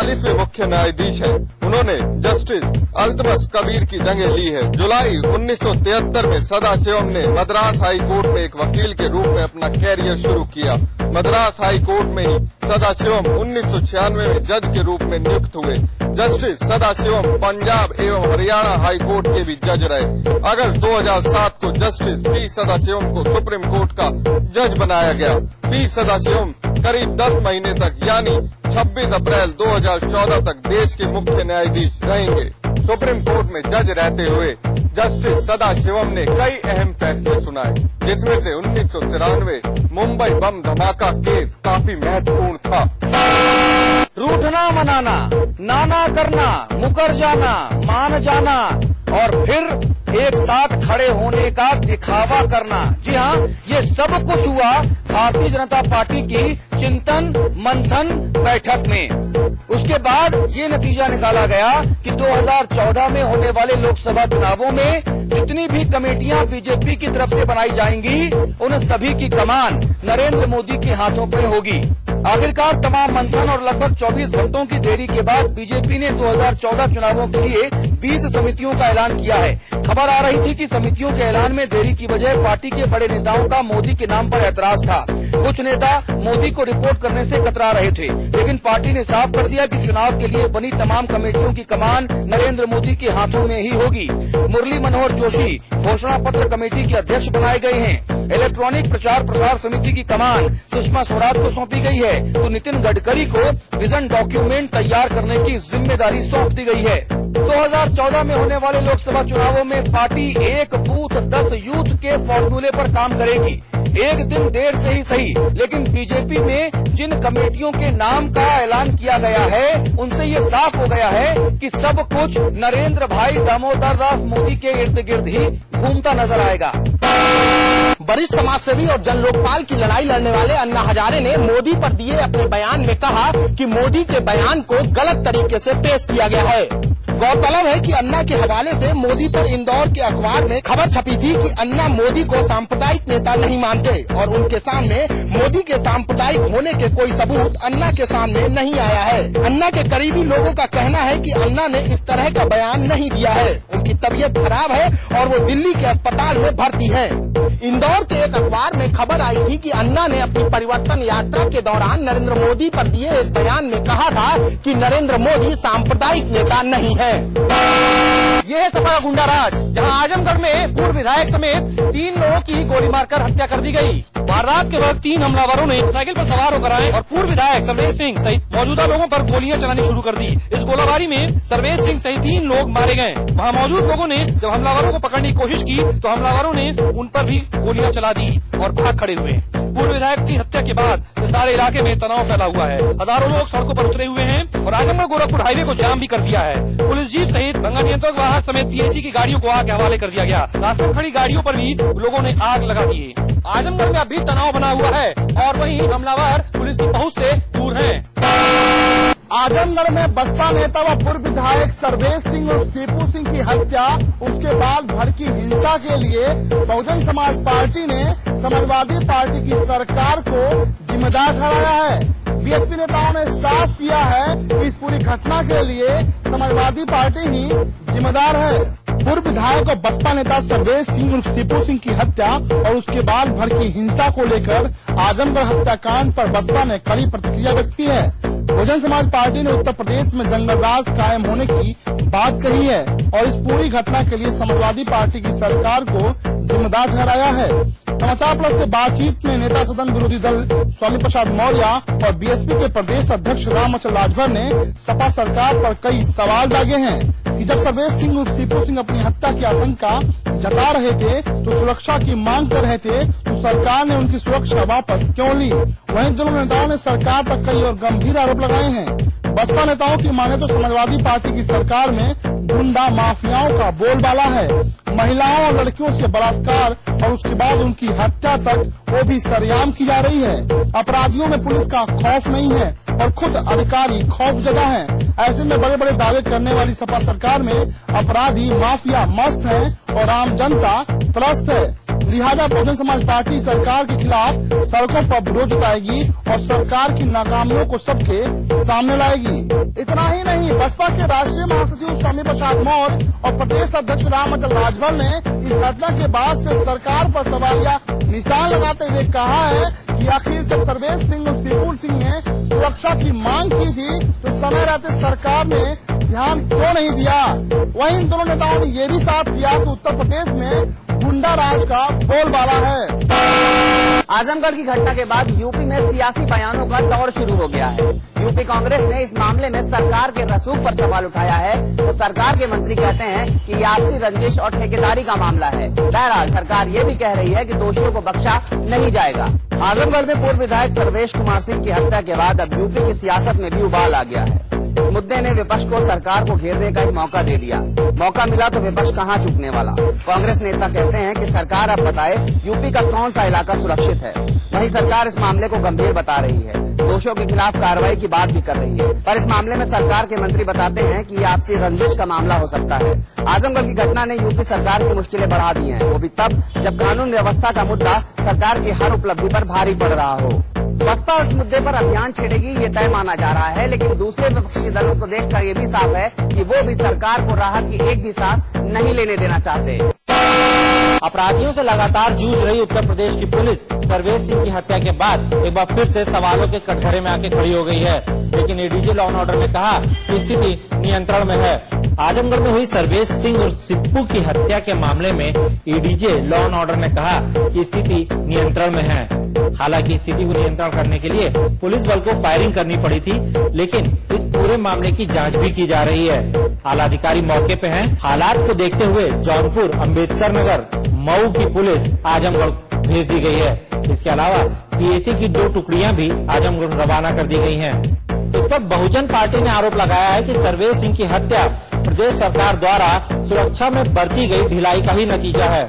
41वें मुख्य न्यायाधीश हैं। उन्होंने जस्टिस अल्तमश कबीर की जगह ली है। जुलाई 1973 में सदाशिवम ने मद्रास हाई कोर्ट में एक वकील के रूप में अपना कैरियर शुरू किया। मद्रास हाई कोर्ट में ही सदाशिवम 1996 में जज के रूप में नियुक्त हुए। जस्टिस सदाशिवम पंजाब एवं हरियाणा हाई कोर्ट के भी जज रहे। अगस्त 2007 को जस्टिस पी सदाशिवम को सुप्रीम कोर्ट का जज बनाया गया। पी सदाशिवम करीब 10 महीने तक यानी 26 अप्रैल 2014 तक देश के मुख्य न्यायाधीश रहेंगे। सुप्रीम कोर्ट में जज रहते हुए जस्टिस सदाशिवम ने कई अहम फैसले सुनाए, जिसमें से 1993 मुंबई बम धमाका केस काफी महत्वपूर्ण था। रूठना मनाना, नाना करना, मुकर जाना, मान जाना और फिर एक साथ खड़े होने का दिखावा करना। जी हाँ, ये सब कुछ हुआ भारतीय जनता पार्टी की चिंतन मंथन बैठक में। उसके बाद ये नतीजा निकाला गया कि 2014 में होने वाले लोकसभा चुनावों में जितनी भी कमेटियां बीजेपी की तरफ से बनाई जाएंगी, उन सभी की कमान नरेंद्र मोदी के हाथों पर होगी। आखिरकार तमाम मंथन और लगभग 24 घंटों की देरी के बाद बीजेपी ने 2014 चुनावों के लिए 20 समितियों का ऐलान किया है। खबर आ रही थी कि समितियों के ऐलान में देरी की वजह पार्टी के बड़े नेताओं का मोदी के नाम पर ऐतराज था। कुछ नेता मोदी को रिपोर्ट करने से कतरा रहे थे, लेकिन पार्टी ने साफ कर दिया कि चुनाव के लिए बनी तमाम कमेटियों की कमान नरेंद्र मोदी के हाथों में ही होगी। मुरली मनोहर जोशी घोषणा पत्र कमेटी के अध्यक्ष बनाए गए हैं। इलेक्ट्रॉनिक प्रचार प्रसार समिति की कमान सुषमा स्वराज को सौंपी गई है, तो नितिन गडकरी को विजन डॉक्यूमेंट तैयार करने की जिम्मेदारी सौंप दी गई है। 2014 में होने वाले लोकसभा चुनावों में पार्टी एक बूथ 10 यूथ के फॉर्मूले पर काम करेगी। एक दिन देर से ही सही, लेकिन बीजेपी में जिन कमेटियों के नाम का ऐलान किया गया है, उनसे ये साफ हो गया है कि सब कुछ नरेंद्र भाई दामोदर दास मोदी के इर्द गिर्द ही घूमता नजर आएगा। वरिष्ठ समाजसेवी और जन लोकपाल की लड़ाई लड़ने वाले अन्ना हजारे ने मोदी पर दिए अपने बयान में कहा कि मोदी के बयान को गलत तरीके से पेश किया गया है। गौरतलब है कि अन्ना के हवाले से मोदी पर इंदौर के अखबार में खबर छपी थी कि अन्ना मोदी को सांप्रदायिक नेता नहीं मानते और उनके सामने मोदी के सांप्रदायिक होने के कोई सबूत अन्ना के सामने नहीं आया है। अन्ना के करीबी लोगों का कहना है कि अन्ना ने इस तरह का बयान नहीं दिया है। उनकी तबीयत खराब है और वो दिल्ली के अस्पताल में भर्ती है। इंदौर के एक अखबार में खबर आई थी कि अन्ना ने अपनी परिवर्तन यात्रा के दौरान नरेंद्र मोदी पर दिए एक बयान में कहा था कि नरेंद्र मोदी सांप्रदायिक नेता नहीं है। ये है सपा का गुंडा राज, जहां आजमगढ़ में पूर्व विधायक समेत 3 लोगों की गोली मारकर हत्या कर दी गई। वारदात के वक्त 3 हमलावरों ने साइकिल पर सवार होकर आए और पूर्व विधायक सर्वेश सिंह सहित मौजूदा लोगों पर गोलियां चलानी शुरू कर दी। इस गोलाबारी में सर्वेश सिंह सहित 3 लोग मारे गए। वहां मौजूद लोगों ने जब हमलावरों को पकड़ने की कोशिश की तो हमलावरों ने उन पर भी गोलियां चला दी और भाग खड़े हुए। पूर्व विधायक की हत्या के बाद सारे इलाके में तनाव फैला हुआ है। हजारों लोग सड़कों पर उतरे हुए हैं और आजमगढ़ गोरखपुर हाईवे को जाम भी कर दिया है। पुलिस जीप सहित दंगा नियंत्रक वाहन समेत पीएसी की गाड़ियों को आग के हवाले कर दिया गया। रास्ते में खड़ी गाड़ियों पर भी लोगों ने आग लगा दी है। आजमगढ़ में अभी तनाव बना हुआ है और वहीं हमलावर पुलिस की पहुंच से दूर हैं। आजमगढ़ में बसपा नेता व पूर्व विधायक सर्वेश सिंह और सीपू सिंह की हत्या, उसके बाद भड़की हिंसा के लिए बहुजन समाज पार्टी ने समाजवादी पार्टी की सरकार को जिम्मेदार ठहराया है। बीएसपी नेताओं ने साफ किया है कि इस पूरी घटना के लिए समाजवादी पार्टी ही जिम्मेदार है। पूर्व विधायक और बसपा नेता सर्वेश सिंह और सीपू सिंह की हत्या और उसके बाद भड़की हिंसा को लेकर आजमगढ़ हत्याकांड पर बसपा ने कड़ी प्रतिक्रिया व्यक्त की है। बहुजन समाज पार्टी ने उत्तर प्रदेश में जंगल राज कायम होने की बात कही है और इस पूरी घटना के लिए समाजवादी पार्टी की सरकार को जिम्मेदार ठहराया है। समाचार प्लस से बातचीत में नेता सदन विरोधी दल स्वामी प्रसाद मौर्य और बीएसपी के प्रदेश अध्यक्ष रामचंद्र राजभर ने सपा सरकार पर कई सवाल दागे हैं कि जब सर्वेश सिंह और सीपू सिंह अपनी हत्या की आशंका जता रहे थे तो सुरक्षा की मांग कर रहे थे, तो सरकार ने उनकी सुरक्षा वापस क्यों ली। वहीं दोनों नेताओं ने सरकार पर कई और गंभीर आरोप लगाए हैं। बसपा नेताओं की माने तो समाजवादी पार्टी की सरकार में गुंडा माफियाओं का बोलबाला है। महिलाओं और लड़कियों से बलात्कार और उसके बाद उनकी हत्या तक वो भी सरेआम की जा रही है। अपराधियों में पुलिस का खौफ नहीं है और खुद अधिकारी खौफजदा हैं। ऐसे में बड़े बड़े दावे करने वाली सपा सरकार में अपराधी माफिया मस्त है और आम जनता त्रस्त है। लिहाजा बहुजन समाज पार्टी सरकार के खिलाफ सड़कों पर विरोध जताएगी और सरकार की नाकामियों को सबके सामने लाएगी। इतना ही नहीं, बसपा के राष्ट्रीय महासचिव स्वामी प्रसाद मौर्य और प्रदेश अध्यक्ष रामअचल राजभर ने इस घटना के बाद से सरकार पर सवालिया निशान लगाते हुए कहा है कि आखिर जब सर्वेश सिंह और शिवपुर सिंह ने सुरक्षा की मांग की थी तो समय रहते सरकार ने ध्यान क्यों नहीं दिया। वहीं इन दोनों नेताओं ने ये भी साफ किया कि उत्तर प्रदेश में गुंडा राज का बोलबाला है। आजमगढ़ की घटना के बाद यूपी में सियासी बयानों का दौर शुरू हो गया है। यूपी कांग्रेस ने इस मामले में सरकार के रसूख पर सवाल उठाया है तो सरकार के मंत्री कहते हैं कि ये आपसी रंजिश और ठेकेदारी का मामला है। बहरहाल सरकार ये भी कह रही है कि दोषियों को बख्शा नहीं जाएगा। आजमगढ़ में पूर्व विधायक सर्वेश कुमार सिंह की हत्या के बाद अब यूपी की सियासत में भी उबाल आ गया है। इस मुद्दे ने विपक्ष को सरकार को घेरने का एक मौका दे दिया। मौका मिला तो विपक्ष कहां चूकने वाला। कांग्रेस नेता कहते हैं कि सरकार अब बताए यूपी का कौन सा इलाका सुरक्षित है। वहीं सरकार इस मामले को गंभीर बता रही है, दोषियों के खिलाफ कार्रवाई की बात भी कर रही है। पर इस मामले में सरकार के मंत्री बताते हैं कि ये आपसी रंजिश का मामला हो सकता है। आजमगढ़ की घटना ने यूपी सरकार की मुश्किलें बढ़ा दी हैं, वो भी तब जब कानून व्यवस्था का मुद्दा सरकार की हर उपलब्धि पर भारी पड़ रहा हो। बसपा इस मुद्दे पर अभियान छेड़ेगी ये तय माना जा रहा है, लेकिन दूसरे विपक्षी दलों को देखकर ये भी साफ है कि वो भी सरकार को राहत की एक भी सांस नहीं लेने देना चाहते। अपराधियों से लगातार जूझ रही उत्तर प्रदेश की पुलिस सर्वेश सिंह की हत्या के बाद एक बार फिर से सवालों के कटघरे में आके खड़ी हो गई है। लेकिन एडीजे लॉ एंड ऑर्डर ने कहा कि स्थिति नियंत्रण में है। आजमगढ़ में हुई सर्वेश सिंह और सिप्पू की हत्या के मामले में एडीजे लॉ एंड ऑर्डर ने कहा कि स्थिति नियंत्रण में है। हालांकि स्थिति को नियंत्रण करने के लिए पुलिस बल को फायरिंग करनी पड़ी थी, लेकिन इस पूरे मामले की जांच भी की जा रही है। आला अधिकारी मौके पे हैं। हालात को देखते हुए जौनपुर, अम्बेडकर नगर, मऊ की पुलिस आजमगढ़ भेज दी गई है। इसके अलावा पीएसी की 2 टुकड़ियां भी आजमगढ़ रवाना कर दी गई हैं। इस पर बहुजन पार्टी ने आरोप लगाया है कि सर्वेश सिंह की हत्या प्रदेश सरकार द्वारा सुरक्षा में बरती गई ढिलाई का ही नतीजा है।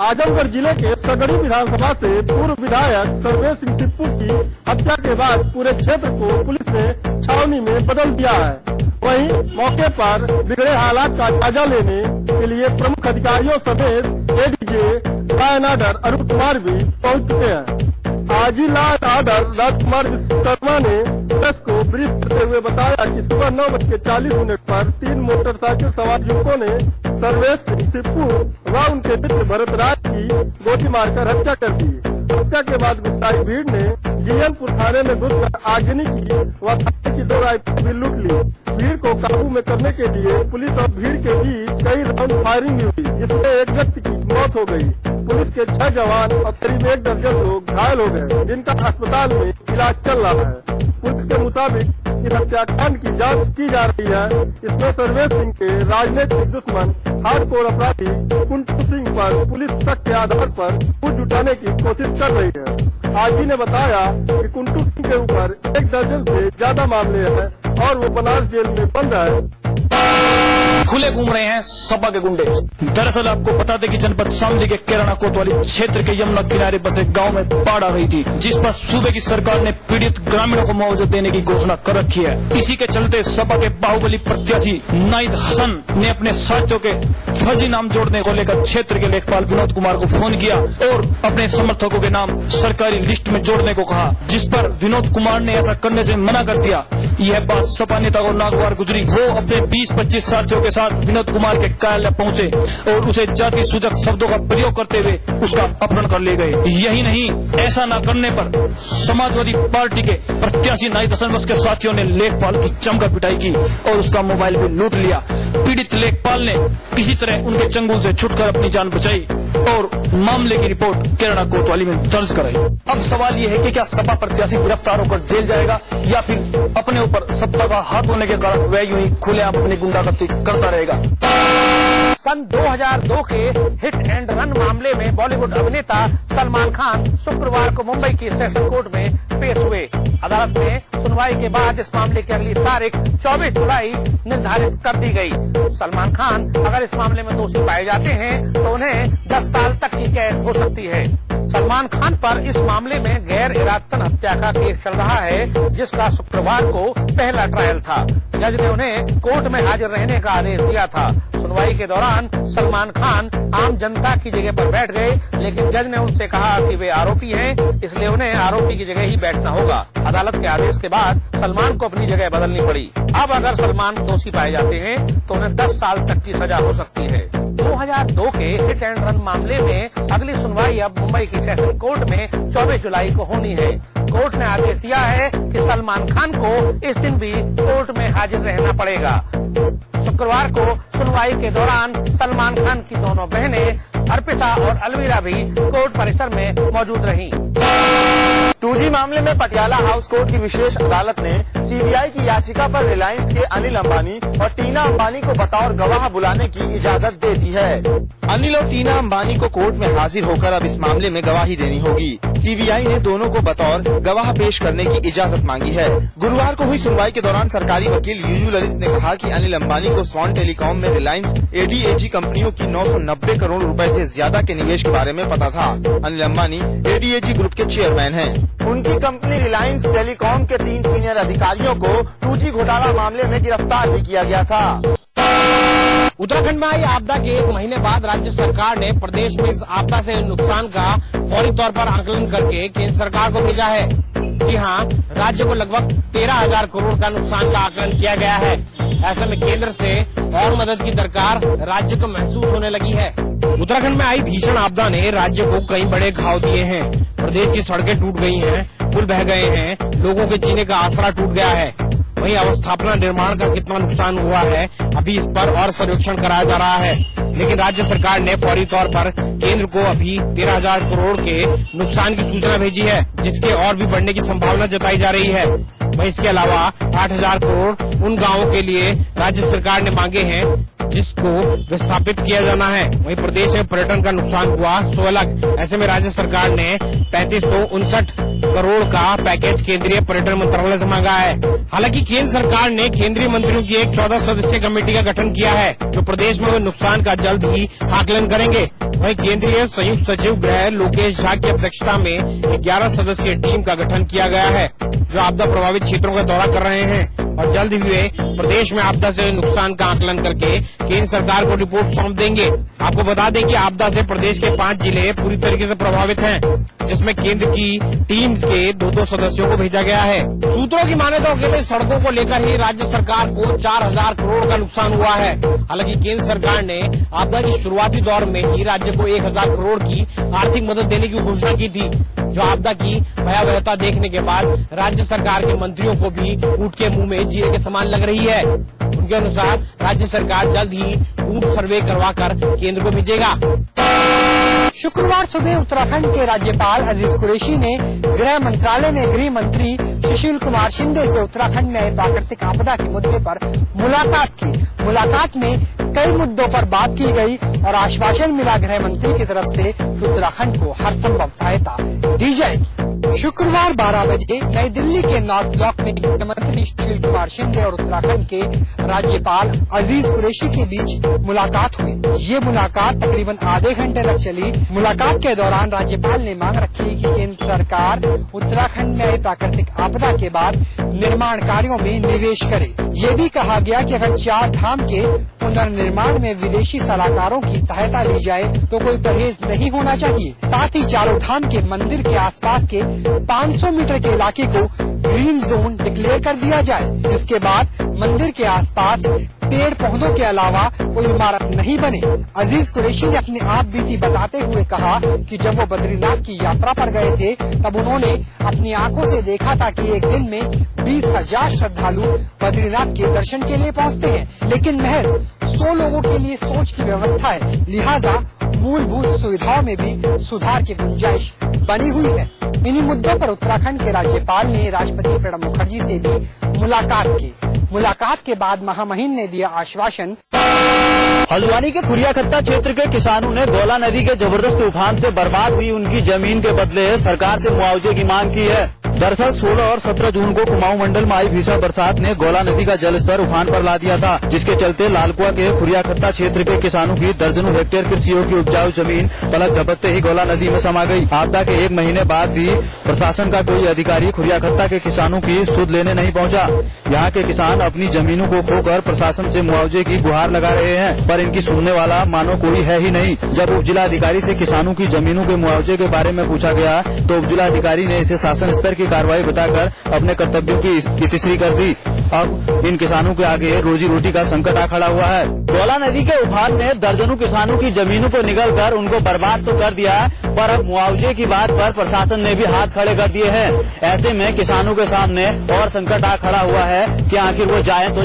आजमगढ़ जिले के सगड़ी विधानसभा से पूर्व विधायक सर्वेश सिंह सिप्पू की हत्या के बाद पूरे क्षेत्र को पुलिस ने छावनी में बदल दिया है। वहीं मौके पर बिगड़े हालात का जायजा लेने के लिए प्रमुख अधिकारियों समेत ADJ law and order Arun Kumar भी पहुंच चुके हैं। आजी लॉ एंड ऑर्डर राजकुमार विश्वकर्मा ने प्रेस को ब्रीफ करते हुए बताया कि सुबह 9:40 पर 3 मोटरसाइकिल सवार युवकों ने सर्वेश सिंह सिप्पू व उनके मित्र भरत राज की गोली मारकर हत्या कर दी। हत्या के बाद गुस्साई भीड़ ने जीएनपुर थाने में घुसकर आगजनी की व थाने की 2 राइफल भी लूट ली। भीड़ को काबू में करने के लिए पुलिस और भीड़ के बीच कई राउंड फायरिंग भी हुई, जिसमें एक व्यक्ति की मौत हो गई। पुलिस के 6 जवान और करीब 1 दर्जन लोग घायल हो गए, जिनका अस्पताल में इलाज चल रहा है। पुलिस के मुताबिक इस हत्याकांड की जांच की जा रही है। इसमें सर्वेश सिंह के राजनीतिक दुश्मन हार्डकोर अपराधी कुंटू सिंह पर पुलिस शक के आधार पर कुछ जुटाने की कोशिश कर रही है। आजी ने बताया कि कुंटू सिंह के ऊपर 1 दर्जन से ज्यादा मामले हैं और वो बनारस जेल में बंद है। खुले घूम रहे हैं सपा के गुंडे। दरअसल आपको बता दें कि जनपद शामली के केराना कोतवाली क्षेत्र के यमुना किनारे बसे गांव में बाढ़ आ रही थी, जिस पर सूबे की सरकार ने पीड़ित ग्रामीणों को मुआवजा देने की घोषणा कर रखी है। इसी के चलते सपा के बाहुबली प्रत्याशी नाहिद हसन ने अपने साथियों के फर्जी नाम जोड़ने को लेकर क्षेत्र के लेखपाल विनोद कुमार को फोन किया और अपने समर्थकों के नाम सरकारी लिस्ट में जोड़ने को कहा, जिस पर विनोद कुमार ने ऐसा करने से मना कर दिया। यह बात सपा नेता को नागवार गुजरी। वो अपने 20-25 साथियों के साथ विनोद कुमार के कार्यालय पहुंचे और उसे जाति सूचक शब्दों का प्रयोग करते हुए उसका अपहरण कर ले गए। यही नहीं, ऐसा न करने पर समाजवादी पार्टी के प्रत्याशी नाहिद हसन के साथियों ने लेखपाल की जमकर पिटाई की और उसका मोबाइल भी लूट लिया। पीड़ित लेखपाल ने किसी तरह उनके चंगुल से छुटकर अपनी जान बचाई और मामले की रिपोर्ट केराना कोतवाली में दर्ज कराई। अब सवाल ये है कि क्या सपा प्रत्याशी गिरफ्तार होकर जेल जाएगा या फिर अपने ऊपर सत्ता का हाथ होने के कारण वह यूं ही खुलेआम अपनी गुंडागर्दी करता रहेगा। सन 2002 के हिट एंड रन मामले में बॉलीवुड अभिनेता सलमान खान शुक्रवार को मुंबई की सेशन कोर्ट में पेश हुए। अदालत में सुनवाई के बाद इस मामले की अगली तारीख 24 जुलाई निर्धारित कर दी गई। सलमान खान अगर इस मामले में दोषी पाए जाते हैं तो उन्हें 10 साल तक की कैद हो सकती है। सलमान खान पर इस मामले में गैर इरादतन हत्या का केस चल रहा है, जिसका शुक्रवार को पहला ट्रायल था। जज ने उन्हें कोर्ट में हाजिर रहने का आदेश दिया था। सुनवाई के दौरान सलमान खान आम जनता की जगह पर बैठ गए, लेकिन जज ने उनसे कहा कि वे आरोपी हैं, इसलिए उन्हें आरोपी की जगह ही बैठना होगा। अदालत के आदेश के बाद सलमान को अपनी जगह बदलनी पड़ी। अब अगर सलमान दोषी पाए जाते हैं तो उन्हें 10 साल तक की सजा हो सकती है। 2002 के हिट एंड रन मामले में अगली सुनवाई अब मुंबई की सेशन कोर्ट में 24 जुलाई को होनी है। कोर्ट ने आदेश दिया है कि सलमान खान को इस दिन भी कोर्ट में हाजिर रहना पड़ेगा। शुक्रवार को सुनवाई के दौरान सलमान खान की दोनों बहनें अर्पिता और अलवीरा भी कोर्ट परिसर में मौजूद रहीं। 2G मामले में पटियाला हाउस कोर्ट की विशेष अदालत ने सीबीआई की याचिका पर रिलायंस के अनिल अंबानी और टीना अंबानी को बतौर गवाह बुलाने की इजाजत दे दी है। अनिल और टीना अंबानी को कोर्ट में हाजिर होकर अब इस मामले में गवाही देनी होगी। सीबीआई ने दोनों को बतौर गवाह पेश करने की इजाजत मांगी है। गुरुवार को हुई सुनवाई के दौरान सरकारी वकील यूयू ललित ने कहा कि अनिल अंबानी को स्वान टेलीकॉम में रिलायंस एडीएजी कंपनियों की 990 करोड़ रुपए से ज्यादा के निवेश के बारे में पता था। अनिल अंबानी एडीएजी ग्रुप के चेयरमैन हैं। उनकी कंपनी रिलायंस टेलीकॉम के 3 सीनियर अधिकारियों को 2G घोटाला मामले में गिरफ्तार भी किया गया था। उत्तराखंड में आई आपदा के 1 महीने बाद राज्य सरकार ने प्रदेश में इस आपदा से नुकसान का फौरी तौर पर आकलन करके केंद्र सरकार को भेजा है। जी हाँ, राज्य को लगभग 13,000 करोड़ का नुकसान का आकलन किया गया है। ऐसे में केंद्र से और मदद की दरकार राज्य को महसूस होने लगी है। उत्तराखंड में आई भीषण आपदा ने राज्य को कई बड़े घाव दिए हैं। प्रदेश की सड़कें टूट गई हैं, पुल बह गए हैं, लोगों के जीने का आसरा टूट गया है। वहीं अवस्थापना निर्माण का कितना नुकसान हुआ है, अभी इस पर और सर्वेक्षण कराया जा रहा है। लेकिन राज्य सरकार ने फौरी तौर पर केंद्र को अभी 13,000 करोड़ के नुकसान की सूचना भेजी है, जिसके और भी बढ़ने की संभावना जताई जा रही है। वहीं इसके अलावा 8,000 करोड़ उन गाँवों के लिए राज्य सरकार ने मांगे हैं जिसको विस्थापित किया जाना है। वहीं प्रदेश में पर्यटन का नुकसान हुआ 16 लाख। ऐसे में राज्य सरकार ने 3559 करोड़ का पैकेज केंद्रीय पर्यटन मंत्रालय से मांगा है। हालांकि केंद्र सरकार ने केंद्रीय मंत्रियों की एक 14 सदस्यीय कमेटी का गठन किया है, जो प्रदेश में हुए नुकसान का जल्द ही आकलन करेंगे। वहीं केंद्रीय संयुक्त सचिव गृह लोकेश झा की अध्यक्षता में 11 सदस्यीय टीम का गठन किया गया है, जो आपदा प्रभावित क्षेत्रों का दौरा कर रहे हैं और जल्द ही वे प्रदेश में आपदा से नुकसान का आकलन करके केंद्र सरकार को रिपोर्ट सौंप देंगे। आपको बता दें कि आपदा से प्रदेश के 5 जिले पूरी तरीके से प्रभावित हैं, जिसमें केंद्र की टीम के 2-2 सदस्यों को भेजा गया है। सूत्रों की माने तो अकेले सड़कों को लेकर ही राज्य सरकार को 4,000 करोड़ का नुकसान हुआ है। हालांकि केंद्र सरकार ने आपदा की शुरुआती दौर में ही राज्य को 1,000 करोड़ की आर्थिक मदद देने की घोषणा की थी, जो आपदा की भयावहता देखने के बाद राज्य सरकार के मंत्रियों को भी ऊंट के मुंह में जीरे के समान लग रही है। उनके अनुसार राज्य सरकार जल्द ही ऊंट सर्वे करवाकर केंद्र को भेजेगा। शुक्रवार सुबह उत्तराखंड के राज्यपाल अजीज कुरैशी ने गृह मंत्रालय में गृह मंत्री सुशील कुमार शिंदे से उत्तराखंड में प्राकृतिक आपदा के मुद्दे पर मुलाकात की। मुलाकात में कई मुद्दों पर बात की गई और आश्वासन मिला गृह मंत्री की तरफ से कि उत्तराखंड को हर संभव सहायता दी जाएगी। शुक्रवार 12 बजे नई दिल्ली के नॉर्थ ब्लॉक में मुख्यमंत्री सुशील कुमार शिंदे और उत्तराखंड के राज्यपाल अजीज कुरैशी के बीच मुलाकात हुई। ये मुलाकात तकरीबन आधे घंटे तक चली। मुलाकात के दौरान राज्यपाल ने मांग रखी कि केंद्र सरकार उत्तराखंड में आई प्राकृतिक आपदा के बाद निर्माण कार्यों में निवेश करे। ये भी कहा गया कि अगर 4 धाम के पुनर्निर्माण में विदेशी सलाहकारों की सहायता ली जाए तो कोई परहेज नहीं होना चाहिए। साथ ही चारों धाम के मंदिर के आसपास के 500 मीटर के इलाके को ग्रीन जोन डिक्लेयर कर दिया जाए, जिसके बाद मंदिर के आसपास पेड़ पौधों के अलावा कोई इमारत नहीं बने। अजीज कुरैशी ने अपनी आप बीती बताते हुए कहा कि जब वो बद्रीनाथ की यात्रा पर गए थे तब उन्होंने अपनी आंखों से देखा था कि एक दिन में 20,000 श्रद्धालु बद्रीनाथ के दर्शन के लिए पहुंचते हैं, लेकिन महज 100 लोगों के लिए सोच की व्यवस्था है। लिहाजा मूलभूत सुविधाओं में भी सुधार की गुंजाइश बनी हुई है। इन्हीं मुद्दों पर उत्तराखंड के राज्यपाल ने राष्ट्रपति प्रणब मुखर्जी से भी मुलाकात की। मुलाकात के बाद महामहिम ने दिया आश्वासन। हल्द्वानी के खुरियाखत्ता क्षेत्र के किसानों ने गौला नदी के जबरदस्त उफान से बर्बाद हुई उनकी जमीन के बदले सरकार से मुआवजे की मांग की है। दरअसल 16 और 17 जून को कुमाऊं मंडल में आई भीषण बरसात ने गौला नदी का जलस्तर उफान पर ला दिया था, जिसके चलते लालकुआ के खुरियाखत्ता क्षेत्र के किसानों की दर्जनों हेक्टेयर कृषियों की उपजाऊ जमीन पलक झपकते ही गौला नदी में समा गई। आपदा के 1 महीने बाद भी प्रशासन का कोई अधिकारी खुरियाखत्ता के किसानों की सुध लेने नहीं पहुंचा। यहाँ के किसान अपनी जमीनों को खोकर प्रशासन से मुआवजे की गुहार लगा रहे हैं, पर इनकी सुनने वाला मानो कोई है ही नहीं। जब उप जिलाधिकारी से किसानों की जमीनों के मुआवजे के बारे में पूछा गया तो उप जिलाधिकारी ने इसे शासन स्तर की कार्रवाई बताकर अपने कर्तव्यों की तिसरी कर दी। अब इन किसानों के आगे रोजी रोटी का संकट आ खड़ा हुआ है। गौला नदी के उफान ने दर्जनों किसानों की जमीनों को निगल कर उनको बर्बाद तो कर दिया, पर अब मुआवजे की बात पर प्रशासन ने भी हाथ खड़े कर दिए हैं। ऐसे में किसानों के सामने और संकट आ खड़ा हुआ है कि आखिर वो जाएं तो